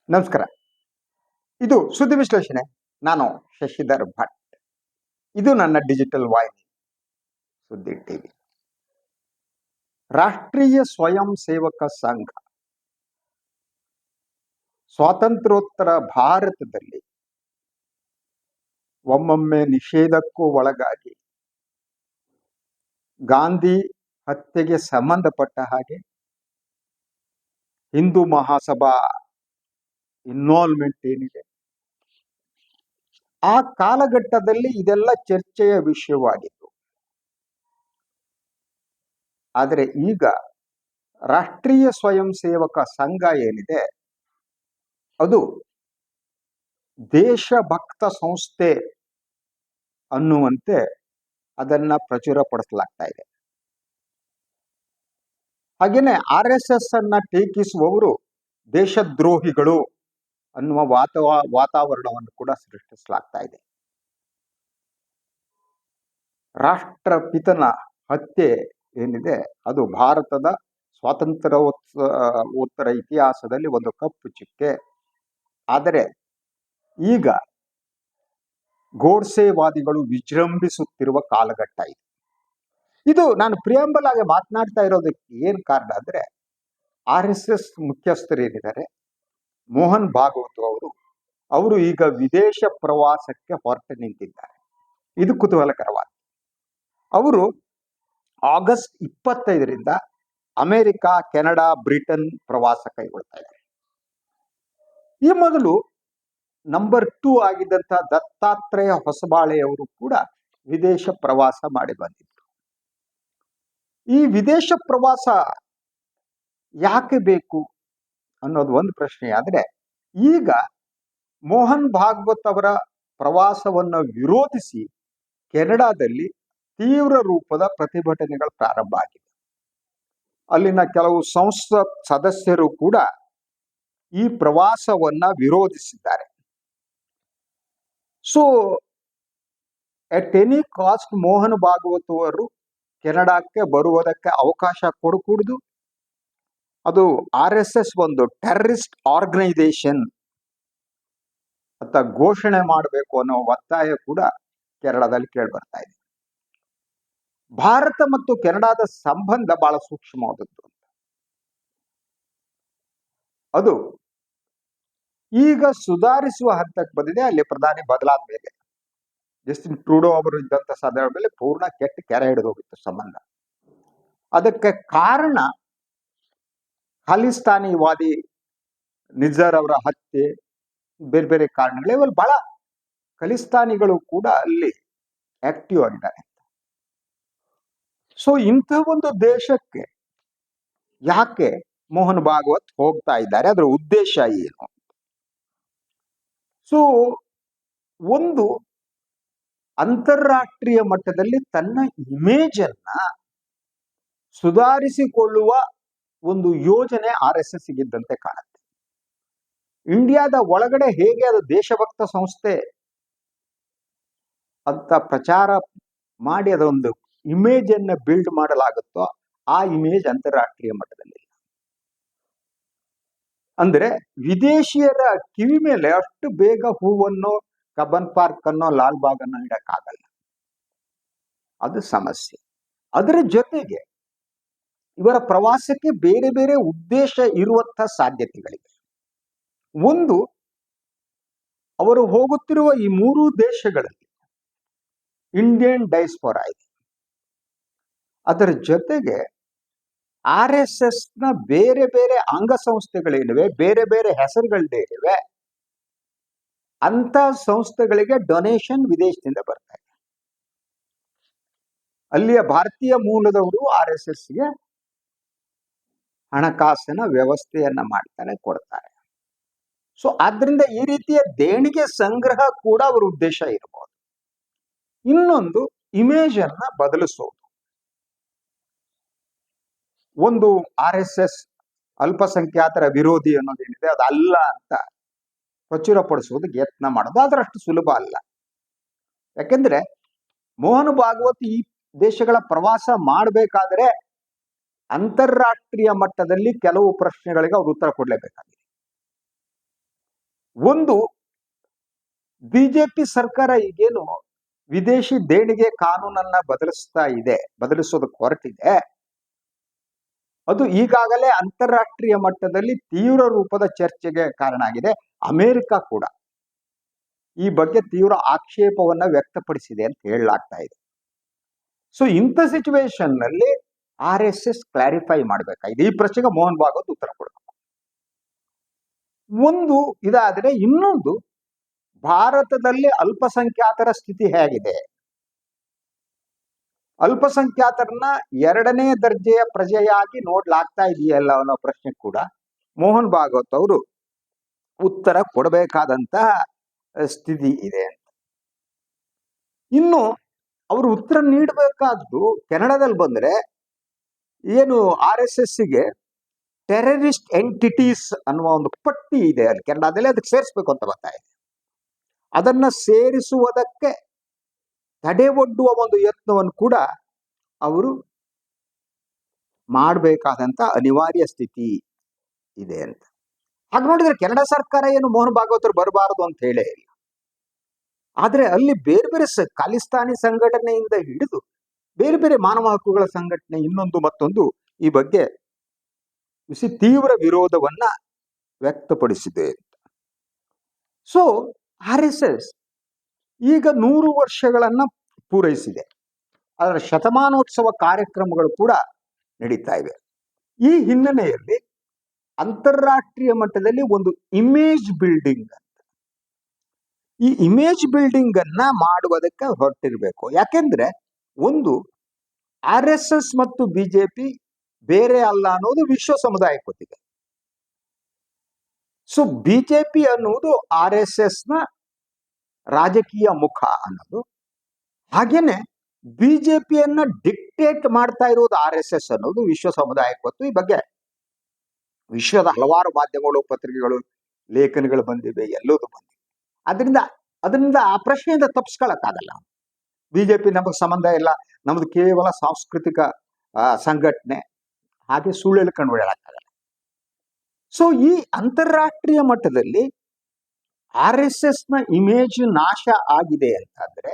ನಮಸ್ಕಾರ. ಇದು ಸುದ್ದಿ ವಿಶ್ಲೇಷಣೆ. ನಾನು ಶಶಿಧರ್ ಭಟ್. ಇದು ನನ್ನ ಡಿಜಿಟಲ್ ವಾಹಿನಿ ಸುದ್ದಿ ಟಿವಿ. ರಾಷ್ಟ್ರೀಯ ಸ್ವಯಂ ಸೇವಕ ಸಂಘ ಸ್ವಾತಂತ್ರ್ಯೋತ್ತರ ಭಾರತದಲ್ಲಿ ಒಮ್ಮೊಮ್ಮೆ ನಿಷೇಧಕ್ಕೂ ಒಳಗಾಗಿ ಗಾಂಧಿ ಹತ್ಯೆಗೆ ಸಂಬಂಧಪಟ್ಟ ಹಾಗೆ ಹಿಂದೂ ಮಹಾಸಭಾ ಇನ್ವಾಲ್ವ್ಮೆಂಟ್ ಏನಿದೆ ಆ ಕಾಲಘಟ್ಟದಲ್ಲಿ ಇದೆಲ್ಲ ಚರ್ಚೆಯ ವಿಷಯವಾಗಿತ್ತು. ಆದರೆ ಈಗ ರಾಷ್ಟ್ರೀಯ ಸ್ವಯಂ ಸೇವಕ ಸಂಘ ಏನಿದೆ ಅದು ದೇಶಭಕ್ತ ಸಂಸ್ಥೆ ಅನ್ನುವಂತೆ ಅದನ್ನ ಪ್ರಚುರಪಡಿಸಲಾಗ್ತಾ ಇದೆ. ಹಾಗೇನೆ RSS ಅನ್ನ ಟೀಕಿಸುವವರು ದೇಶದ್ರೋಹಿಗಳು ಅನ್ನುವ ವಾತಾವರಣವನ್ನು ಕೂಡ ಸೃಷ್ಟಿಸಲಾಗ್ತಾ ಇದೆ. ರಾಷ್ಟ್ರಪಿತನ ಹತ್ಯೆ ಏನಿದೆ ಅದು ಭಾರತದ ಸ್ವಾತಂತ್ರ್ಯೋತ್ತರ ಇತಿಹಾಸದಲ್ಲಿ ಒಂದು ಕಪ್ಪು ಚುಕ್ಕೆ. ಆದರೆ ಈಗ ಗೋಡ್ಸೆವಾದಿಗಳು ವಿಜೃಂಭಿಸುತ್ತಿರುವ ಕಾಲಘಟ್ಟ ಇದು. ಇದು ನಾನು ಪ್ರಿಯಾಂಬಲ್ ಆಗಿ ಮಾತನಾಡ್ತಾ ಇರೋದಕ್ಕೆ ಏನ್ ಕಾರಣ ಅಂದ್ರೆ RSS ಮುಖ್ಯಸ್ಥರು ಏನಿದ್ದಾರೆ ಮೋಹನ್ ಭಾಗವತ್ ಅವರು ಈಗ ವಿದೇಶ ಪ್ರವಾಸಕ್ಕೆ ಹೊರಟು ನಿಂತಿದ್ದಾರೆ. ಇದು ಕುತೂಹಲಕರವಾದ. ಅವರು ಆಗಸ್ಟ್ 25ರಿಂದ ಅಮೆರಿಕ, ಕೆನಡಾ, ಬ್ರಿಟನ್ ಪ್ರವಾಸ ಕೈಗೊಳ್ತಾ ಇದ್ದಾರೆ. ಈ ಮೊದಲು ನಂಬರ್ 2 ಆಗಿದ್ದಂತ ದತ್ತಾತ್ರೇಯ ಹೊಸಬಾಳೆಯವರು ಕೂಡ ವಿದೇಶ ಪ್ರವಾಸ ಮಾಡಿ ಬಂದಿದ್ರು. ಈ ವಿದೇಶ ಪ್ರವಾಸ ಯಾಕೆ ಬೇಕು ಅನ್ನೋದು ಒಂದು ಪ್ರಶ್ನೆ. ಆದ್ರೆ ಈಗ ಮೋಹನ್ ಭಾಗವತ್ ಅವರ ಪ್ರವಾಸವನ್ನು ವಿರೋಧಿಸಿ ಕೆನಡಾದಲ್ಲಿ ತೀವ್ರ ರೂಪದ ಪ್ರತಿಭಟನೆಗಳು ಪ್ರಾರಂಭ ಆಗಿವೆ. ಅಲ್ಲಿನ ಕೆಲವು ಸಂಸತ್ ಸದಸ್ಯರು ಕೂಡ ಈ ಪ್ರವಾಸವನ್ನ ವಿರೋಧಿಸಿದ್ದಾರೆ. So at any cost Mohan Bhagwat ಅವರು ಕೆನಡಾಕ್ಕೆ ಬರುವುದಕ್ಕೆ ಅವಕಾಶ ಕೊಡಕೂಡದು. ಅದು RSS ಒಂದು ಟೆರರಿಸ್ಟ್ ಆರ್ಗನೈಸೇಷನ್ ಅಂತ ಘೋಷಣೆ ಮಾಡಬೇಕು ಅನ್ನೋ ಒತ್ತಾಯ ಕೂಡ ಕೆನಡಾದಲ್ಲಿ ಕೇಳಿ ಬರ್ತಾ ಇದೆ. ಭಾರತ ಮತ್ತು ಕೆನಡಾದ ಸಂಬಂಧ ಬಹಳ ಸೂಕ್ಷ್ಮವಾದದ್ದು. ಅದು ಈಗ ಸುಧಾರಿಸುವ ಹಂತಕ್ಕೆ ಬಂದಿದೆ. ಅಲ್ಲಿ ಪ್ರಧಾನಿ ಬದಲಾದ ಮೇಲೆ ಜಸ್ಟಿನ್ ಟ್ರೂಡೋ ಅವರು ಇದ್ದಂತ ಸಂದರ್ಭದಲ್ಲಿ ಪೂರ್ಣ ಕೆಟ್ಟ ಕೆರೆ ಹಿಡಿದು ಹೋಗಿತ್ತು ಸಂಬಂಧ. ಅದಕ್ಕೆ ಕಾರಣ ಖಾಲಿಸ್ತಾನಿವಾದಿ ನಿಜರ್ ಅವರ ಹತ್ಯೆ, ಬೇರೆ ಬೇರೆ ಕಾರಣಗಳು. ಇವಾಗ ಬಹಳ ಖಲಿಸ್ತಾನಿಗಳು ಕೂಡ ಅಲ್ಲಿ ಆಕ್ಟಿವ್ ಆಗಿದ್ದಾರೆ. ಸೊ ಇಂಥ ಒಂದು ದೇಶಕ್ಕೆ ಯಾಕೆ ಮೋಹನ್ ಭಾಗವತ್ ಹೋಗ್ತಾ ಇದ್ದಾರೆ, ಅದರ ಉದ್ದೇಶ ಏನು? ಸೊ ಒಂದು ಅಂತಾರಾಷ್ಟ್ರೀಯ ಮಟ್ಟದಲ್ಲಿ ತನ್ನ ಇಮೇಜ್ ಅನ್ನ ಸುಧಾರಿಸಿಕೊಳ್ಳುವ ಒಂದು ಯೋಜನೆ RSS ಇದ್ದಂತೆ ಕಾಣುತ್ತೆ. ಇಂಡಿಯಾದ ಒಳಗಡೆ ಹೇಗೆ ಅದು ದೇಶಭಕ್ತ ಸಂಸ್ಥೆ ಅಂತ ಪ್ರಚಾರ ಮಾಡಿ ಅದೊಂದು ಇಮೇಜ್ ಅನ್ನ ಬಿಲ್ಡ್ ಮಾಡಲಾಗುತ್ತೋ ಆ ಇಮೇಜ್ ಅಂತಾರಾಷ್ಟ್ರೀಯ ಮಟ್ಟದಲ್ಲಿ. ಅಂದ್ರೆ ವಿದೇಶಿಯರ ಕಿವಿ ಮೇಲೆ ಅಷ್ಟು ಬೇಗ ಹೂವನ್ನು, ಕಬ್ಬನ್ ಪಾರ್ಕ್ ಅನ್ನೋ ಲಾಲ್ ಬಾಗ್ ಅನ್ನು ಇಡಕ್ಕಾಗಲ್ಲ. ಅದು ಸಮಸ್ಯೆ. ಅದರ ಜೊತೆಗೆ ಇವರ ಪ್ರವಾಸಕ್ಕೆ ಬೇರೆ ಬೇರೆ ಉದ್ದೇಶ ಇರುವಂತಹ ಸಾಧ್ಯತೆಗಳಿವೆ. ಒಂದು, ಅವರು ಹೋಗುತ್ತಿರುವ ಈ 3 ದೇಶಗಳಲ್ಲಿ ಇಂಡಿಯನ್ ಡೈಸ್ಪೋರಾ ಇದೆ. ಅದರ ಜೊತೆಗೆ RSS ನ ಬೇರೆ ಬೇರೆ ಅಂಗಸಂಸ್ಥೆಗಳೇನಿವೆ, ಬೇರೆ ಬೇರೆ ಹೆಸರುಗಳೇನಿವೆ, ಅಂತ ಸಂಸ್ಥೆಗಳಿಗೆ ಡೊನೇಷನ್ ವಿದೇಶದಿಂದ ಬರ್ತಾ ಇದೆ. ಅಲ್ಲಿಯ ಭಾರತೀಯ ಮೂಲದವರು RSSಗೆ ಹಣಕಾಸಿನ ವ್ಯವಸ್ಥೆಯನ್ನ ಮಾಡ್ತಾರೆ, ಕೊಡ್ತಾರೆ. ಸೊ ಆದ್ರಿಂದ ಈ ರೀತಿಯ ದೇಣಿಗೆ ಸಂಗ್ರಹ ಕೂಡ ಅವರ ಉದ್ದೇಶ ಇರಬಹುದು. ಇನ್ನೊಂದು, ಇಮೇಜ್ ಅನ್ನ ಬದಲಿಸೋದು. ಒಂದು, RSS ಅಲ್ಪಸಂಖ್ಯಾತರ ವಿರೋಧಿ ಅನ್ನೋದೇನಿದೆ ಅದಲ್ಲ ಅಂತ ಪ್ರಚುರಪಡಿಸುವುದಕ್ಕೆ ಯತ್ನ ಮಾಡೋದು ಅದರಷ್ಟು ಸುಲಭ ಅಲ್ಲ. ಯಾಕೆಂದ್ರೆ ಮೋಹನ್ ಭಾಗವತ್ ಈ ದೇಶಗಳ ಪ್ರವಾಸ ಮಾಡಬೇಕಾದ್ರೆ ಅಂತಾರಾಷ್ಟ್ರೀಯ ಮಟ್ಟದಲ್ಲಿ ಕೆಲವು ಪ್ರಶ್ನೆಗಳಿಗೆ ಅವ್ರು ಉತ್ತರ ಕೊಡ್ಲೇಬೇಕಾಗಿದೆ. ಒಂದು ಬಿಜೆಪಿ ಸರ್ಕಾರ ಈಗೇನು ವಿದೇಶಿ ದೇಣಿಗೆ ಕಾನೂನನ್ನ ಬದಲಿಸೋದಕ್ಕೆ ಹೊರಟಿದೆ. ಅದು ಈಗಾಗಲೇ ಅಂತಾರಾಷ್ಟ್ರೀಯ ಮಟ್ಟದಲ್ಲಿ ತೀವ್ರ ರೂಪದ ಚರ್ಚೆಗೆ ಕಾರಣ ಆಗಿದೆ. ಅಮೆರಿಕ ಕೂಡ ಈ ಬಗ್ಗೆ ತೀವ್ರ ಆಕ್ಷೇಪವನ್ನ ವ್ಯಕ್ತಪಡಿಸಿದೆ ಅಂತ ಹೇಳಲಾಗ್ತಾ ಇದೆ. ಸೊ ಇಂಥ ಸಿಚುವೇಶನ್ ನಲ್ಲಿ RSS ಕ್ಲಾರಿಫೈ ಮಾಡಬೇಕಾಗಿದೆ. ಈ ಪ್ರಶ್ನೆಗೆ ಮೋಹನ್ ಭಾಗವತ್ ಉತ್ತರ ಕೊಡಬೇಕು. ಒಂದು ಇದಾದ್ರೆ ಇನ್ನೊಂದು, ಭಾರತದಲ್ಲಿ ಅಲ್ಪಸಂಖ್ಯಾತರ ಸ್ಥಿತಿ ಹೇಗಿದೆ, ಅಲ್ಪಸಂಖ್ಯಾತರನ್ನ ಎರಡನೇ ದರ್ಜೆಯ ಪ್ರಜೆಯಾಗಿ ನೋಡ್ಲಾಗ್ತಾ ಇದೆಯಲ್ಲ ಅನ್ನೋ ಪ್ರಶ್ನೆ ಕೂಡ ಮೋಹನ್ ಭಾಗವತ್ ಅವರು ಉತ್ತರ ಕೊಡಬೇಕಾದಂತಹ ಸ್ಥಿತಿ ಇದೆ ಅಂತ. ಇನ್ನು ಅವರು ಉತ್ತರ ನೀಡಬೇಕಾದ್ದು ಕೆನಡಾದಲ್ಲಿ ಬಂದ್ರೆ ಏನು RSSಗೆ ಟೆರರಿಸ್ಟ್ ಎಂಟಿಟೀಸ್ ಅನ್ನುವ ಒಂದು ಪಟ್ಟಿ ಇದೆ ಅಲ್ಲಿ ಕೆನಡಾದಲ್ಲಿ, ಅದಕ್ಕೆ ಸೇರಿಸಬೇಕು ಅಂತ ಬರ್ತಾ ಇದೆ. ಅದನ್ನ ಸೇರಿಸುವುದಕ್ಕೆ ತಡೆ ಒಡ್ಡುವ ಒಂದು ಯತ್ನವನ್ನು ಕೂಡ ಅವರು ಮಾಡಬೇಕಾದಂತ ಅನಿವಾರ್ಯ ಸ್ಥಿತಿ ಇದೆ ಅಂತ. ಹಾಗೆ ನೋಡಿದ್ರೆ ಕೆನಡಾ ಸರ್ಕಾರ ಏನು ಮೋಹನ್ ಭಾಗವತರು ಬರಬಾರದು ಅಂತ ಹೇಳೇ ಇಲ್ಲ. ಆದ್ರೆ ಅಲ್ಲಿ ಬೇರೆ ಬೇರೆ ಖಾಲಿಸ್ತಾನಿ ಸಂಘಟನೆಯಿಂದ ಹಿಡಿದು ಬೇರೆ ಬೇರೆ ಮಾನವ ಹಕ್ಕುಗಳ ಸಂಘಟನೆ ಇನ್ನೊಂದು ಮತ್ತೊಂದು ಈ ಬಗ್ಗೆ ತೀವ್ರ ವಿರೋಧವನ್ನ ವ್ಯಕ್ತಪಡಿಸಿದೆ ಅಂತ. ಸೊ RSS ಈಗ 100 ವರ್ಷಗಳನ್ನ ಪೂರೈಸಿದೆ. ಅದರ ಶತಮಾನೋತ್ಸವ ಕಾರ್ಯಕ್ರಮಗಳು ಕೂಡ ನಡೀತಾ ಇವೆ. ಈ ಹಿನ್ನೆಲೆಯಲ್ಲಿ ಅಂತಾರಾಷ್ಟ್ರೀಯ ಮಟ್ಟದಲ್ಲಿ ಒಂದು ಇಮೇಜ್ ಬಿಲ್ಡಿಂಗ್ ಅಂತ, ಈ ಇಮೇಜ್ ಬಿಲ್ಡಿಂಗ್ ಅನ್ನ ಮಾಡುವುದಕ್ಕೆ ಹೊರಟಿರ್ಬೇಕು. ಯಾಕೆಂದ್ರೆ ಒಂದು, RSS ಮತ್ತು ಬಿಜೆಪಿ ಬೇರೆ ಅಲ್ಲ ಅನ್ನೋದು ವಿಶ್ವ ಸಮುದಾಯಕ್ಕೆ ಗೊತ್ತಿದೆ. ಸೊ ಬಿಜೆಪಿ ಅನ್ನುವುದು RSS ನ ರಾಜಕೀಯ ಮುಖ ಅನ್ನೋದು, ಹಾಗೇನೆ ಬಿಜೆಪಿಯನ್ನ ಡಿಕ್ಟೇಟ್ ಮಾಡ್ತಾ ಇರೋದು RSS ಅನ್ನೋದು ವಿಶ್ವ ಸಮುದಾಯಕ್ಕೆ ಗೊತ್ತು. ಈ ಬಗ್ಗೆ ವಿಶ್ವದ ಹಲವಾರು ಮಾಧ್ಯಮಗಳು, ಪತ್ರಿಕೆಗಳು, ಲೇಖನಗಳು ಬಂದಿವೆ, ಎಲ್ಲದೂ ಬಂದಿವೆ. ಅದರಿಂದ ಆ ಪ್ರಶ್ನೆಯಿಂದ ತಪ್ಪಿಸ್ಕೊಳಕ್ಕಾಗಲ್ಲ. ಬಿಜೆಪಿ ನಮಗೆ ಸಂಬಂಧ ಇಲ್ಲ, ನಮ್ದು ಕೇವಲ ಸಾಂಸ್ಕೃತಿಕ ಸಂಘಟನೆ, ಹಾಗೆ ಸುಳ್ಳು ಹೇಳ್ಕೊಂಡು ಬಿಡಕ್ಕಾಗಲ್ಲ. ಸೊ ಈ ಅಂತಾರಾಷ್ಟ್ರೀಯ ಮಟ್ಟದಲ್ಲಿ RSS ನ ಇಮೇಜ್ ನಾಶ ಆಗಿದೆ ಅಂತಂದ್ರೆ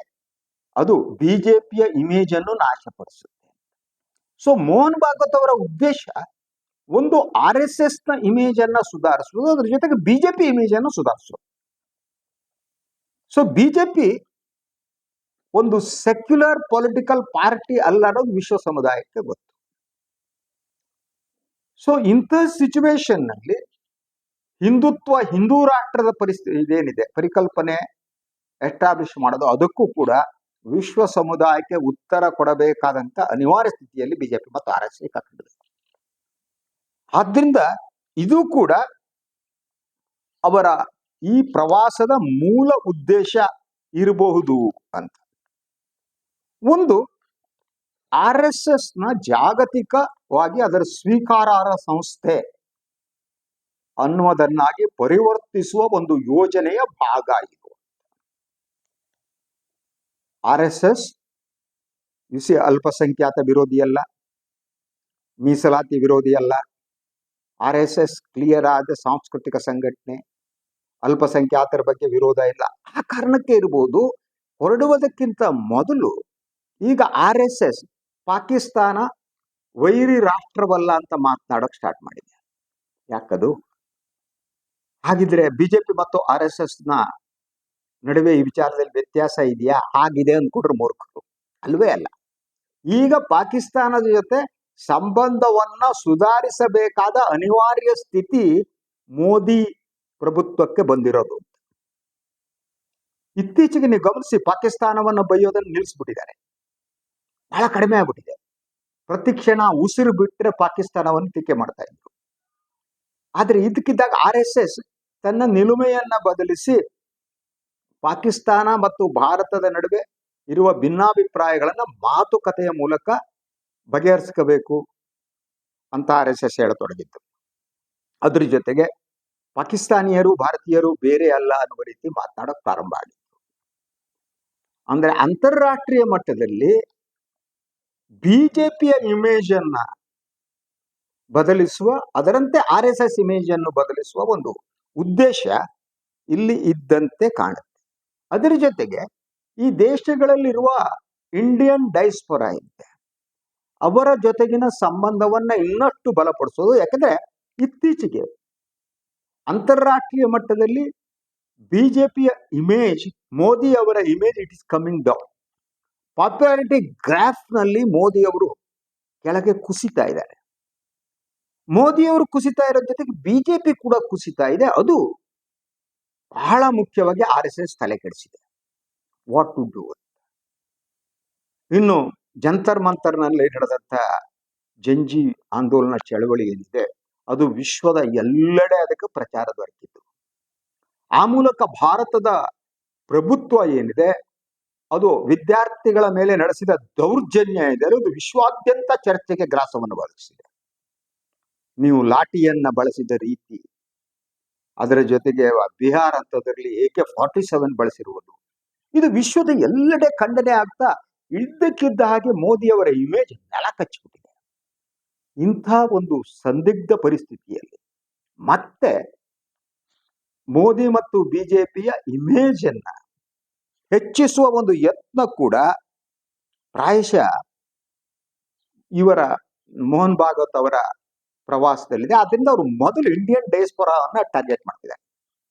ಅದು ಬಿಜೆಪಿಯ ಇಮೇಜ್ ಅನ್ನು ನಾಶಪಡಿಸುತ್ತೆ. ಸೊ ಮೋಹನ್ ಭಾಗವತ್ ಅವರ ಉದ್ದೇಶ ಒಂದು, RSS ನ ಇಮೇಜ್ ಅನ್ನ ಸುಧಾರಿಸುವುದು, ಅದ್ರ ಜೊತೆಗೆ ಬಿಜೆಪಿ ಇಮೇಜ್ ಅನ್ನು ಸುಧಾರಿಸುವುದು. ಸೊ ಬಿಜೆಪಿ ಒಂದು ಸೆಕ್ಯುಲರ್ ಪೊಲಿಟಿಕಲ್ ಪಾರ್ಟಿ ಅಲ್ಲ ಅನ್ನೋದು ವಿಶ್ವ ಸಮುದಾಯಕ್ಕೆ ಗೊತ್ತು. ಸೊ ಇಂಥ ಸಿಚುವೇಶನ್ ನಲ್ಲಿ ಹಿಂದುತ್ವ, ಹಿಂದೂ ರಾಷ್ಟ್ರದ ಪರಿಸ್ಥಿತಿ ಇದೇನಿದೆ, ಪರಿಕಲ್ಪನೆ ಎಸ್ಟಾಬ್ಲಿಷ್ ಮಾಡೋದು, ಅದಕ್ಕೂ ಕೂಡ ವಿಶ್ವ ಸಮುದಾಯಕ್ಕೆ ಉತ್ತರ ಕೊಡಬೇಕಾದಂತ ಅನಿವಾರ್ಯ ಸ್ಥಿತಿಯಲ್ಲಿ ಬಿಜೆಪಿ ಮತ್ತು RSS ಕಂಡಿದೆ. ಆದ್ರಿಂದ ಇದು ಕೂಡ ಅವರ ಈ ಪ್ರವಾಸದ ಮೂಲ ಉದ್ದೇಶ ಇರಬಹುದು ಅಂತ. ಒಂದು, RSS ನ ಜಾಗತಿಕವಾಗಿ ಅದರ ಸ್ವೀಕಾರಾರ್ಹ ಸಂಸ್ಥೆ ಅನ್ನುವುದನ್ನಾಗಿ ಪರಿವರ್ತಿಸುವ ಒಂದು ಯೋಜನೆಯ ಭಾಗ ಇದು. RSS ಅಲ್ಪಸಂಖ್ಯಾತ ವಿರೋಧಿಯಲ್ಲ, ಮೀಸಲಾತಿ ವಿರೋಧಿಯಲ್ಲ. RSS ಕ್ಲಿಯರ್ ಆದ ಸಾಂಸ್ಕೃತಿಕ ಸಂಘಟನೆ, ಅಲ್ಪಸಂಖ್ಯಾತರ ಬಗ್ಗೆ ವಿರೋಧ ಇಲ್ಲ. ಆ ಕಾರಣಕ್ಕೆ ಇರಬಹುದು ಹೊರಡುವುದಕ್ಕಿಂತ ಮೊದಲು ಈಗ RSS ಪಾಕಿಸ್ತಾನ ವೈರಿ ರಾಷ್ಟ್ರವಲ್ಲ ಅಂತ ಮಾತನಾಡೋಕೆ ಸ್ಟಾರ್ಟ್ ಮಾಡಿದೆ. ಯಾಕದು? ಹಾಗಿದ್ರೆ ಬಿಜೆಪಿ ಮತ್ತು RSS ನ ನಡುವೆ ಈ ವಿಚಾರದಲ್ಲಿ ವ್ಯತ್ಯಾಸ ಇದೆಯಾ? ಆಗಿದೆ ಅಂದ್ಕೊಂಡ್ರೆ ಮೂರ್ಖರು. ಅಲ್ವೇ ಅಲ್ಲ. ಈಗ ಪಾಕಿಸ್ತಾನದ ಜೊತೆ ಸಂಬಂಧವನ್ನ ಸುಧಾರಿಸಬೇಕಾದ ಅನಿವಾರ್ಯ ಸ್ಥಿತಿ ಮೋದಿ ಪ್ರಭುತ್ವಕ್ಕೆ ಬಂದಿರೋದು. ಇತ್ತೀಚೆಗೆ ನೀವು ಗಮನಿಸಿ, ಪಾಕಿಸ್ತಾನವನ್ನು ಬೈಯೋದನ್ನು ನಿಲ್ಲಿಸ್ಬಿಟ್ಟಿದ್ದಾರೆ, ಬಹಳ ಕಡಿಮೆ ಆಗ್ಬಿಟ್ಟಿದೆ. ಪ್ರತಿಕ್ಷಣ ಉಸಿರು ಬಿಟ್ಟರೆ ಪಾಕಿಸ್ತಾನವನ್ನು ಟೀಕೆ ಮಾಡ್ತಾ ಇದ್ರು. ಆದ್ರೆ ಇದಕ್ಕಿದ್ದಾಗ RSS ತನ್ನ ನಿಲುಮೆಯನ್ನ ಬದಲಿಸಿ ಪಾಕಿಸ್ತಾನ ಮತ್ತು ಭಾರತದ ನಡುವೆ ಇರುವ ಭಿನ್ನಾಭಿಪ್ರಾಯಗಳನ್ನ ಮಾತುಕತೆಯ ಮೂಲಕ ಬಗೆಹರಿಸ್ಕೋಬೇಕು ಅಂತ RSS ಹೇಳತೊಡಗಿತ್ತು. ಅದ್ರ ಜೊತೆಗೆ ಪಾಕಿಸ್ತಾನಿಯರು ಭಾರತೀಯರು ಬೇರೆ ಅಲ್ಲ ಅನ್ನುವ ರೀತಿ ಮಾತನಾಡೋಕೆ ಪ್ರಾರಂಭ ಆಗಿತ್ತು. ಅಂದ್ರೆ ಅಂತಾರಾಷ್ಟ್ರೀಯ ಮಟ್ಟದಲ್ಲಿ ಬಿಜೆಪಿಯ ಇಮೇಜ್ ಅನ್ನ ಬದಲಿಸುವ, ಅದರಂತೆ RSS ಇಮೇಜ್ ಅನ್ನು ಬದಲಿಸುವ ಒಂದು ಉದ್ದೇಶ ಇಲ್ಲಿ ಇದ್ದಂತೆ ಕಾಣುತ್ತೆ. ಅದರ ಜೊತೆಗೆ ಈ ದೇಶಗಳಲ್ಲಿರುವ ಇಂಡಿಯನ್ ಡೈಸ್ಪೊರಾ ಇದೆ, ಅವರ ಜೊತೆಗಿನ ಸಂಬಂಧವನ್ನ ಇನ್ನಷ್ಟು ಬಲಪಡಿಸೋದು. ಯಾಕಂದ್ರೆ ಇತ್ತೀಚೆಗೆ ಅಂತಾರಾಷ್ಟ್ರೀಯ ಮಟ್ಟದಲ್ಲಿ ಬಿಜೆಪಿಯ ಇಮೇಜ್, ಮೋದಿ ಅವರ image it is coming down. Popularity graph ನಲ್ಲಿ ಮೋದಿ ಅವರು ಕೆಳಗೆ ಕುಸಿತಾ ಇದ್ದಾರೆ. ಮೋದಿ ಅವರು ಕುಸಿತಾ ಇರೋ ಜೊತೆಗೆ ಬಿಜೆಪಿ ಕೂಡ ಕುಸಿತಾ ಇದೆ. ಅದು ಬಹಳ ಮುಖ್ಯವಾಗಿ RSS ತಲೆ ಕೆಡಿಸಿದೆ. What to do. ಇನ್ನು ಜಂತರ್ ಮಂತರ್ನಲ್ಲಿ ನಡೆದಂತ ಜಂಜಿ ಆಂದೋಲನ ಚಳವಳಿ ಏನಿದೆ, ಅದು ವಿಶ್ವದ ಎಲ್ಲೆಡೆ ಅದಕ್ಕೆ ಪ್ರಚಾರ ದೊರಕಿತು. ಆ ಮೂಲಕ ಭಾರತದ ಪ್ರಭುತ್ವ ಏನಿದೆ, ಅದು ವಿದ್ಯಾರ್ಥಿಗಳ ಮೇಲೆ ನಡೆಸಿದ ದೌರ್ಜನ್ಯ ಇದೆ, ಅದು ವಿಶ್ವಾದ್ಯಂತ ಚರ್ಚೆಗೆ ಗ್ರಾಸವನ್ನು ಒದಗಿಸಿದೆ. ನೀವು ಲಾಠಿಯನ್ನ ಬಳಸಿದ ರೀತಿ, ಅದರ ಜೊತೆಗೆ ಬಿಹಾರ್ ಹಂತದಲ್ಲಿ AK-47 ಬಳಸಿರುವುದು, ಇದು ವಿಶ್ವದ ಎಲ್ಲೆಡೆ ಖಂಡನೆ ಆಗ್ತಾ ಇದ್ದಕ್ಕಿದ್ದ ಹಾಗೆ ಮೋದಿಯವರ ಇಮೇಜ್ ನೆಲ ಕಚ್ಚಿಬಿಟ್ಟಿದೆ. ಇಂಥ ಒಂದು ಸಂದಿಗ್ಧ ಪರಿಸ್ಥಿತಿಯಲ್ಲಿ ಮತ್ತೆ ಮೋದಿ ಮತ್ತು ಬಿಜೆಪಿಯ ಇಮೇಜ್ ಅನ್ನ ಹೆಚ್ಚಿಸುವ ಒಂದು ಯತ್ನ ಕೂಡ ಪ್ರಾಯಶಃ ಇವರ ಮೋಹನ್ ಭಾಗವತ್ ಅವರ ಪ್ರವಾಸದಲ್ಲಿದೆ. ಆದ್ರಿಂದ ಅವರು ಮೊದಲು ಇಂಡಿಯನ್ ಡೈಸ್ಪೊರಾವನ್ನ ಟಾರ್ಗೆಟ್ ಮಾಡ್ತಿದ್ದಾರೆ.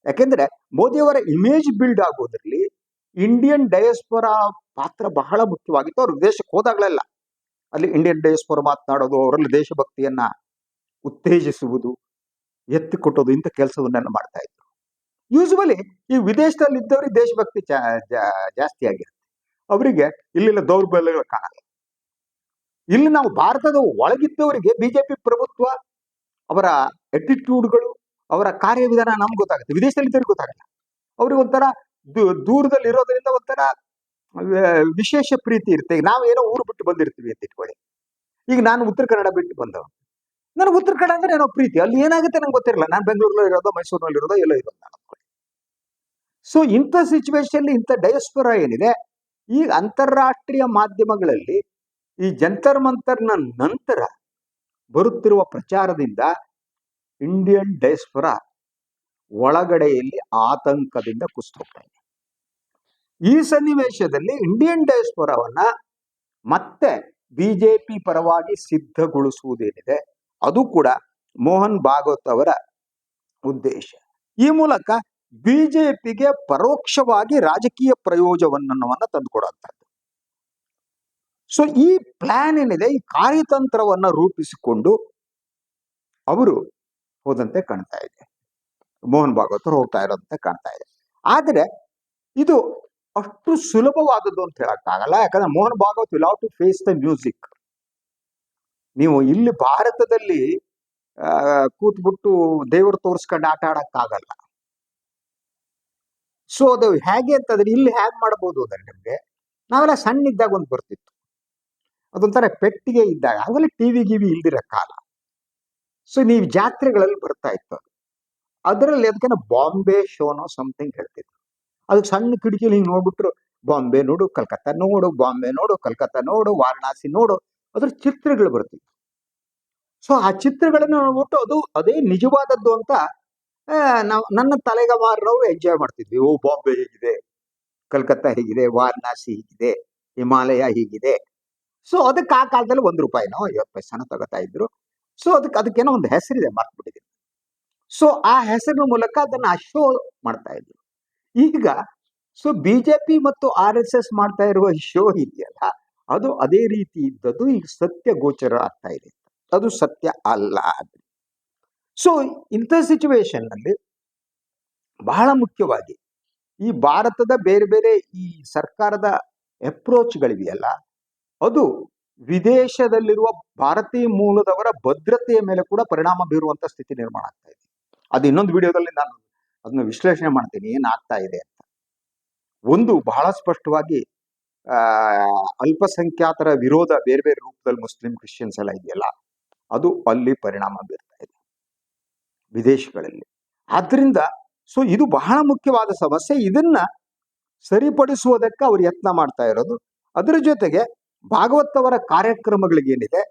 ಯಾಕೆಂದ್ರೆ ಮೋದಿಯವರ ಇಮೇಜ್ ಬಿಲ್ಡ್ ಆಗೋದ್ರಲ್ಲಿ ಇಂಡಿಯನ್ ಡೈಸ್ಪೊರಾ ಪಾತ್ರ ಬಹಳ ಮುಖ್ಯವಾಗಿತ್ತು. ಅವರು ವಿದೇಶಕ್ಕೆ ಹೋದಾಗಲೆಲ್ಲ ಅಲ್ಲಿ ಇಂಡಿಯನ್ ಡೈಸ್ಪೊರಾ ಮಾತನಾಡೋದು, ಅವರಲ್ಲಿ ದೇಶಭಕ್ತಿಯನ್ನ ಉತ್ತೇಜಿಸುವುದು, ಎತ್ತಿಕೊಟ್ಟೋದು, ಇಂಥ ಕೆಲಸವನ್ನೆಲ್ಲ ಮಾಡ್ತಾ ಇದ್ರು. ಯೂಶುವಲಿ ಈ ವಿದೇಶದಲ್ಲಿ ಇದ್ದವ್ರಿಗೆ ದೇಶಭಕ್ತಿ ಜಾಸ್ತಿ ಆಗಿರುತ್ತೆ, ಅವರಿಗೆ ಇಲ್ಲಿನ ದೌರ್ಬಲ್ಯಗಳು ಕಾಣಲ್ಲ. ಇಲ್ಲಿ ನಾವು ಭಾರತದ ಒಳಗಿದ್ದವರಿಗೆ ಬಿಜೆಪಿ ಪ್ರಭುತ್ವ, ಅವರ ಅಟಿಟ್ಯೂಡ್ಗಳು, ಅವರ ಕಾರ್ಯವಿಧಾನ ನಮ್ಗೆ ಗೊತ್ತಾಗುತ್ತೆ. ವಿದೇಶದಲ್ಲಿ ಇದ್ದವ್ರಿಗೆ ಗೊತ್ತಾಗಲ್ಲ. ಅವ್ರಿಗೆ ಒಂಥರ ದೂರದಲ್ಲಿ ಇರೋದ್ರಿಂದ ಒಂಥರ ವಿಶೇಷ ಪ್ರೀತಿ ಇರುತ್ತೆ. ನಾವೇನೋ ಊರು ಬಿಟ್ಟು ಬಂದಿರ್ತೀವಿ ಅಂತ ಇಟ್ಕೊಳ್ಳಿ. ಈಗ ನಾನು ಉತ್ತರ ಕನ್ನಡ ಬಿಟ್ಟು ಬಂದವ, ನನಗೆ ಉತ್ತರ ಕನ್ನಡ ಅಂದ್ರೆ ಏನೋ ಪ್ರೀತಿ. ಅಲ್ಲಿ ಏನಾಗುತ್ತೆ ನಂಗೆ ಗೊತ್ತಿರಲ್ಲ. ನಾನು ಬೆಂಗಳೂರಲ್ಲಿ ಇರೋದೋ ಮೈಸೂರಿನಲ್ಲಿ ಇರೋದೋ ಎಲ್ಲೋ ಇರೋದು ನಾನು. ಸೊ ಇಂಥ ಸಿಚುವೇಶನ್, ಇಂಥ ಡೈಸ್ಪೊರಾ ಏನಿದೆ, ಈ ಅಂತಾರಾಷ್ಟ್ರೀಯ ಮಾಧ್ಯಮಗಳಲ್ಲಿ ಈ ಜಂತರ್ ಮಂತರ್ನ ನಂತರ ಬರುತ್ತಿರುವ ಪ್ರಚಾರದಿಂದ ಇಂಡಿಯನ್ ಡೈಸ್ಪೊರಾ ಒಳಗಡೆಯಲ್ಲಿ ಆತಂಕದಿಂದ ಕುಸಿದು ಹೋಗ್ತಾ ಇದೆ. ಈ ಸನ್ನಿವೇಶದಲ್ಲಿ ಇಂಡಿಯನ್ ಡೈಸ್ಪೊರಾವನ್ನ ಮತ್ತೆ ಬಿಜೆಪಿ ಪರವಾಗಿ ಸಿದ್ಧಗೊಳಿಸುವುದೇನಿದೆ, ಅದು ಕೂಡ ಮೋಹನ್ ಭಾಗವತ್ ಅವರ ಉದ್ದೇಶ. ಈ ಮೂಲಕ ಬಿಜೆಪಿಗೆ ಪರೋಕ್ಷವಾಗಿ ರಾಜಕೀಯ ಪ್ರಯೋಜನವನ್ನ ತಂದುಕೊಡುವಂಥದ್ದು. ಸೊ ಈ ಪ್ಲಾನ್ ಏನಿದೆ, ಈ ಕಾರ್ಯತಂತ್ರವನ್ನ ರೂಪಿಸಿಕೊಂಡು ಅವರು ಹೋದಂತೆ ಕಾಣ್ತಾ ಇದೆ. ಮೋಹನ್ ಭಾಗವತ್ ಹೋಗ್ತಾ ಇರೋದಂತೆ ಕಾಣ್ತಾ ಇದೆ. ಆದರೆ ಇದು ಅಷ್ಟು ಸುಲಭವಾದದ್ದು ಅಂತ ಹೇಳಕ್ಕಾಗಲ್ಲ. ಯಾಕಂದ್ರೆ Mohan Bhagwat will have to face the music. ನೀವು ಇಲ್ಲಿ ಭಾರತದಲ್ಲಿ ಕೂತ್ಬಿಟ್ಟು ದೇವರು ತೋರಿಸ್ಕೊಂಡು ಆಟ ಆಡಕ್ಕಾಗಲ್ಲ. ಸೊ ಅದು ಹೇಗೆ ಅಂತಂದ್ರೆ, ಇಲ್ಲಿ ಹೇಗೆ ಮಾಡಬಹುದು ಅಂದ್ರೆ, ನಿಮ್ಗೆ ನಾವೆಲ್ಲ ಸಣ್ಣ ಇದ್ದಾಗ ಒಂದು ಬರ್ತಿತ್ತು, ಅದೊಂಥರ ಪೆಟ್ಟಿಗೆ ಇದ್ದಾಗ, ಅವೆಲ್ಲ ಟಿವಿ ಗಿವಿ ಇಲ್ದಿರೋ ಕಾಲ. ಸೊ ನೀವು ಜಾತ್ರೆಗಳಲ್ಲಿ ಬರ್ತಾ ಇತ್ತು. ಅದರಲ್ಲಿ ಅದಕ್ಕೆ ಬಾಂಬೆ ಶೋನೋ ಸಮಥಿಂಗ್ ಹೇಳ್ತಿದ್ರು. ಅದಕ್ಕೆ ಸಣ್ಣ ಕಿಟಕಿಲಿ ಹಿಂಗೆ ನೋಡ್ಬಿಟ್ರು, ಬಾಂಬೆ ನೋಡು, ಕಲ್ಕತ್ತಾ ನೋಡು, ಬಾಂಬೆ ನೋಡು, ಕಲ್ಕತ್ತಾ ನೋಡು, ವಾರಣಾಸಿ ನೋಡು, ಅದ್ರ ಚಿತ್ರಗಳು ಬರ್ತಿತ್ತು. ಸೊ ಆ ಚಿತ್ರಗಳನ್ನ ನೋಡ್ಬಿಟ್ಟು ಅದು ಅದೇ ನಿಜವಾದದ್ದು ಅಂತ ನಾವು ನನ್ನ ತಲೆಗಮಾರವರು ಎಂಜಾಯ್ ಮಾಡ್ತಿದ್ವಿ. ಓ, ಬಾಂಬೆ ಹೀಗಿದೆ, ಕಲ್ಕತ್ತಾ ಹೀಗಿದೆ, ವಾರಣಾಸಿ ಹೀಗಿದೆ, ಹಿಮಾಲಯ ಹೀಗಿದೆ. ಸೊ ಅದಕ್ಕೆ ಆ ಕಾಲದಲ್ಲಿ ₹1 50 ತಗೋತಾ ಇದ್ರು. ಸೊ ಅದಕ್ಕೇನೋ ಒಂದು ಹೆಸರಿದೆ, ಮರ್ತ್ಬಿಟ್ಟಿದ್ದೀನಿ. ಸೊ ಆ ಹೆಸರಿನ ಮೂಲಕ ಅದನ್ನ ಶೋ ಮಾಡ್ತಾ ಇದ್ರು. ಈಗ ಸೊ ಬಿಜೆಪಿ ಮತ್ತು RSS ಮಾಡ್ತಾ ಇರುವ ಶೋ ಇದೆಯಲ್ಲ, ಅದು ಅದೇ ರೀತಿ ಇದ್ದದ್ದು ಈಗ ಸತ್ಯ ಗೋಚರ ಆಗ್ತಾ ಇದೆ. ಅದು ಸತ್ಯ ಅಲ್ಲ. ಸೊ ಇಂಥ ಸಿಚುವೇಶನ್ ನಲ್ಲಿ ಬಹಳ ಮುಖ್ಯವಾಗಿ ಈ ಭಾರತದ ಬೇರೆ ಬೇರೆ ಈ ಸರ್ಕಾರದ ಅಪ್ರೋಚ್ಗಳಿವೆಯಲ್ಲ, ಅದು ವಿದೇಶದಲ್ಲಿರುವ ಭಾರತೀಯ ಮೂಲದವರ ಭದ್ರತೆಯ ಮೇಲೆ ಕೂಡ ಪರಿಣಾಮ ಬೀರುವಂತ ಸ್ಥಿತಿ ನಿರ್ಮಾಣ ಆಗ್ತಾ ಇದೆ. ಅದು ಇನ್ನೊಂದು ವಿಡಿಯೋದಲ್ಲಿ ನಾನು ಅದನ್ನ ವಿಶ್ಲೇಷಣೆ ಮಾಡ್ತೀನಿ ಏನಾಗ್ತಾ ಇದೆ ಅಂತ. ಒಂದು ಬಹಳ ಸ್ಪಷ್ಟವಾಗಿ ಅಲ್ಪಸಂಖ್ಯಾತರ ವಿರೋಧ ಬೇರೆ ಬೇರೆ ರೂಪದಲ್ಲಿ ಮುಸ್ಲಿಂ ಕ್ರಿಶ್ಚಿಯನ್ಸ್ ಎಲ್ಲ ಇದೆಯಲ್ಲ, ಅದು ಅಲ್ಲಿ ಪರಿಣಾಮ ಬೀರ್ತಾ ಇದೆ ವಿದೇಶಗಳಲ್ಲಿ. ಆದ್ರಿಂದ ಸೊ ಇದು ಬಹಳ ಮುಖ್ಯವಾದ ಸಮಸ್ಯೆ. ಇದನ್ನ ಸರಿಪಡಿಸುವುದಕ್ಕೆ ಅವರು ಯತ್ನ ಮಾಡ್ತಾ ಇರೋದು. ಅದರ ಜೊತೆಗೆ ಭಾಗವತ್ ಅವರ ಕಾರ್ಯಕ್ರಮಗಳಿಗೇನಿದೆ,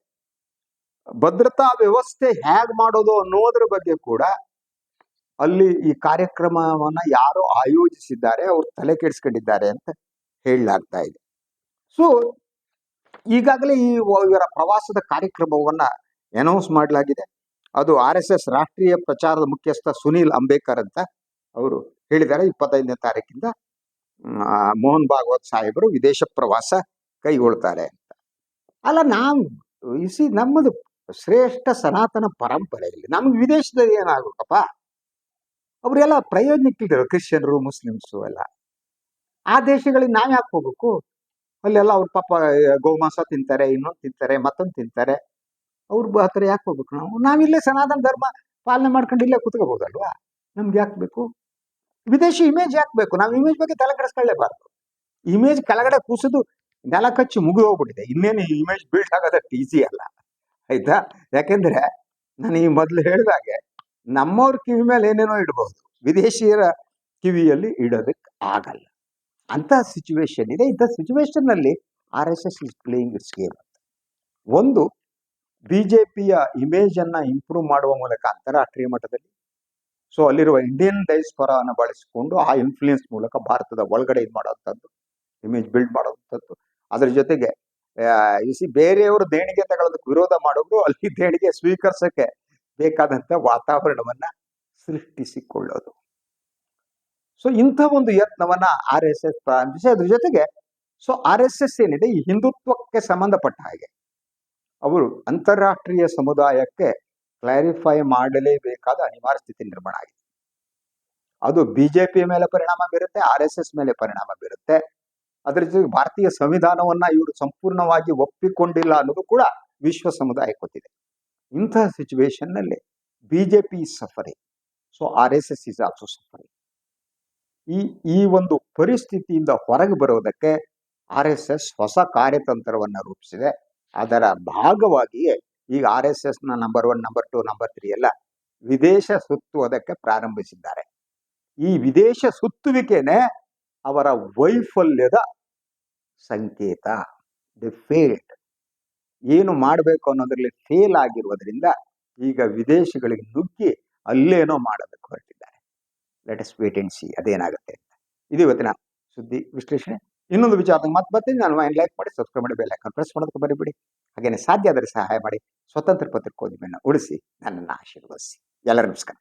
ಭದ್ರತಾ ವ್ಯವಸ್ಥೆ ಹೇಗ್ ಮಾಡೋದು ಅನ್ನೋದ್ರ ಬಗ್ಗೆ ಕೂಡ ಅಲ್ಲಿ ಈ ಕಾರ್ಯಕ್ರಮವನ್ನ ಯಾರು ಆಯೋಜಿಸಿದ್ದಾರೆ ಅವ್ರು ತಲೆ ಕೆಡಿಸ್ಕೊಂಡಿದ್ದಾರೆ ಅಂತ ಹೇಳಲಾಗ್ತಾ ಇದೆ. ಸೊ ಈಗಾಗಲೇ ಇವರ ಪ್ರವಾಸದ ಕಾರ್ಯಕ್ರಮವನ್ನ ಅನೌನ್ಸ್ ಮಾಡಲಾಗಿದೆ. ಅದು RSS ರಾಷ್ಟ್ರೀಯ ಪ್ರಚಾರದ ಮುಖ್ಯಸ್ಥ ಸುನೀಲ್ ಅಂಬೇಕರ್ ಅಂತ ಅವರು ಹೇಳಿದ್ದಾರೆ 25ನೇ ತಾರೀಕಿಂದ ಮೋಹನ್ ಭಾಗವತ್ ಸಾಹೇಬರು ವಿದೇಶ ಪ್ರವಾಸ ಕೈಗೊಳ್ತಾರೆ ಅಂತ. ಅಲ್ಲ, ನಾವು ನಮ್ಮದು ಶ್ರೇಷ್ಠ ಸನಾತನ ಪರಂಪರೆಯಲ್ಲಿ ನಮ್ಗೆ ವಿದೇಶದಲ್ಲಿ ಏನಾಗಬೇಕಪ್ಪ? ಅವರೆಲ್ಲ ಪ್ರಯೋಜನಕ್ಕಿದ್ದಾರೆ, ಕ್ರಿಶ್ಚಿಯನ್ರು ಮುಸ್ಲಿಮ್ಸು ಎಲ್ಲ. ಆ ದೇಶಗಳಿಗೆ ನಾವ್ ಯಾಕೆ ಹೋಗ್ಬೇಕು? ಅಲ್ಲೆಲ್ಲ ಅವ್ರ ಪಾಪ ಗೋಮಾಂಸ ತಿಂತಾರೆ, ಇನ್ನೊಂದು ತಿಂತಾರೆ, ಮತ್ತೊಂದು ತಿಂತಾರೆ. ಅವ್ರ ಹತ್ರ ಯಾಕೆ ಹೋಗ್ಬೇಕು? ನಾವಿಲ್ಲೇ ಸನಾತನ ಧರ್ಮ ಪಾಲನೆ ಮಾಡ್ಕೊಂಡು ಇಲ್ಲೇ ಕುತ್ಕೋಬಹುದಲ್ವಾ? ನಮ್ಗೆ ಯಾಕೆ ಬೇಕು ವಿದೇಶಿ ಇಮೇಜ್? ಯಾಕೆ ಬೇಕು? ನಾವು ಇಮೇಜ್ ಬಗ್ಗೆ ತಲೆ ಕೆಡಿಸ್ಕೊಳ್ಳೇಬಾರ್ದು. ಇಮೇಜ್ ಕೆಳಗಡೆ ಕೂಸಿದು ನೆಲ ಕಚ್ಚಿ ಮುಗಿದು ಹೋಗ್ಬಿಟ್ಟಿದೆ. ಇನ್ನೇನು ಇಮೇಜ್ ಬಿಲ್ಡ್ ಆಗೋದಕ್ಕೆ ಈಸಿ ಅಲ್ಲ, ಆಯ್ತಾ? ಯಾಕೆಂದ್ರೆ ನಾನು ಈ ಮೊದಲು ಹೇಳಿದಾಗೆ ನಮ್ಮವ್ರ ಕಿವಿ ಮೇಲೆ ಏನೇನೋ ಇಡಬಹುದು, ವಿದೇಶಿಯರ ಕಿವಿಯಲ್ಲಿ ಇಡೋದಕ್ಕೆ ಆಗಲ್ಲ. ಅಂತ ಸಿಚುವೇಶನ್ ಇದೆ. ಇಂಥ ಸಿಚುವೇಶನ್ ನಲ್ಲಿ RSS is playing it's game. ಒಂದು, ಬಿಜೆಪಿಯ ಇಮೇಜ್ ಅನ್ನ ಇಂಪ್ರೂವ್ ಮಾಡುವ ಮೂಲಕ ಅಂತಾರಾಷ್ಟ್ರೀಯ ಮಟ್ಟದಲ್ಲಿ, ಸೊ ಅಲ್ಲಿರುವ ಇಂಡಿಯನ್ ಡೈಸ್ಪೊರಾವನ್ನು ಬಳಸಿಕೊಂಡು ಆ ಇನ್ಫ್ಲೂಯೆನ್ಸ್ ಮೂಲಕ ಭಾರತದ ಒಳಗಡೆ ಇದು ಮಾಡುವಂಥದ್ದು, ಇಮೇಜ್ ಬಿಲ್ಡ್ ಮಾಡುವಂಥದ್ದು. ಅದ್ರ ಜೊತೆಗೆ ಬೇರೆಯವರು ದೇಣಿಗೆ ತಗೊಳ್ಳೋದಕ್ಕೆ ವಿರೋಧ ಮಾಡೋದು, ಅಲ್ಲಿ ದೇಣಿಗೆ ಸ್ವೀಕರಿಸಕ್ಕೆ ಬೇಕಾದಂತ ವಾತಾವರಣವನ್ನ ಸೃಷ್ಟಿಸಿಕೊಳ್ಳೋದು. ಸೊ ಇಂಥ ಒಂದು ಯತ್ನವನ್ನ RSS ಪ್ರಾರಂಭಿಸಿ, ಅದ್ರ ಜೊತೆಗೆ ಸೊ RSS ಏನಿದೆ ಈ ಹಿಂದುತ್ವಕ್ಕೆ ಸಂಬಂಧಪಟ್ಟ ಹಾಗೆ ಅವರು ಅಂತಾರಾಷ್ಟ್ರೀಯ ಸಮುದಾಯಕ್ಕೆ ಕ್ಲಾರಿಫೈ ಮಾಡಲೇಬೇಕಾದ ಅನಿವಾರ್ಯ ಸ್ಥಿತಿ ನಿರ್ಮಾಣ ಆಗಿದೆ. ಅದು ಬಿಜೆಪಿ ಮೇಲೆ ಪರಿಣಾಮ ಬೀರುತ್ತೆ, RSS ಮೇಲೆ ಪರಿಣಾಮ ಬೀರುತ್ತೆ. ಅದರ ಜೊತೆಗೆ ಭಾರತೀಯ ಸಂವಿಧಾನವನ್ನ ಇವರು ಸಂಪೂರ್ಣವಾಗಿ ಒಪ್ಪಿಕೊಂಡಿಲ್ಲ ಅನ್ನೋದು ಕೂಡ ವಿಶ್ವ ಸಮುದಾಯ ಗೊತ್ತಿದೆ. ಇಂತಹ ಸಿಚುವೇಶನ್ ನಲ್ಲಿ BJP is suffering, so RSS is also suffering. ಈ ಒಂದು ಪರಿಸ್ಥಿತಿಯಿಂದ ಹೊರಗೆ ಬರೋದಕ್ಕೆ RSS ಹೊಸ ಕಾರ್ಯತಂತ್ರವನ್ನ ರೂಪಿಸಿದೆ. ಅದರ ಭಾಗವಾಗಿಯೇ ಈಗ RSS ನ ನಂಬರ್ 1, ನಂಬರ್ 2, ನಂಬರ್ 3 ಎಲ್ಲ ವಿದೇಶ ಸುತ್ತುವುದಕ್ಕೆ ಪ್ರಾರಂಭಿಸಿದ್ದಾರೆ. ಈ ವಿದೇಶ ಸುತ್ತುವಿಕೆನೆ ಅವರ ವೈಫಲ್ಯದ ಸಂಕೇತ. The failed. ಏನು ಮಾಡಬೇಕು ಅನ್ನೋದ್ರಲ್ಲಿ ಫೇಲ್ ಆಗಿರುವುದರಿಂದ ಈಗ ವಿದೇಶಗಳಿಗೆ ನುಗ್ಗಿ ಅಲ್ಲೇನೋ ಮಾಡೋದಕ್ಕೆ ಹೊರಟಿದ್ದಾರೆ. Let us wait and see ಅದೇನಾಗುತ್ತೆ ಅಂತ. ಇದು ಇವತ್ತಿನ ಸುದ್ದಿ ವಿಶ್ಲೇಷಣೆ. ಇನ್ನೊಂದು ವಿಚಾರದಾಗ ಮತ್ತೆ ಬರ್ತೀನಿ. ನಾನು ಲೈಕ್ ಮಾಡಿ, ಸಬ್ಸ್ಕ್ರೈಬ್ ಮಾಡಿ, ಬೆಲ್ ಐಕಾನ್ ಪ್ರೆಸ್ ಮಾಡೋದಕ್ಕೆ ಬರೀಬಿಡಿ. ಹಾಗೇನೆ ಸಾಧ್ಯ ಆದರೆ ಸಹಾಯ ಮಾಡಿ ಸ್ವತಂತ್ರ ಪತ್ರಿಕೋದ್ಯಮವನ್ನು ಉಳಿಸಿ ನನ್ನನ್ನು ಆಶೀರ್ವದಿಸಿ. ಎಲ್ಲರಿಗೂ ನಮಸ್ಕಾರ.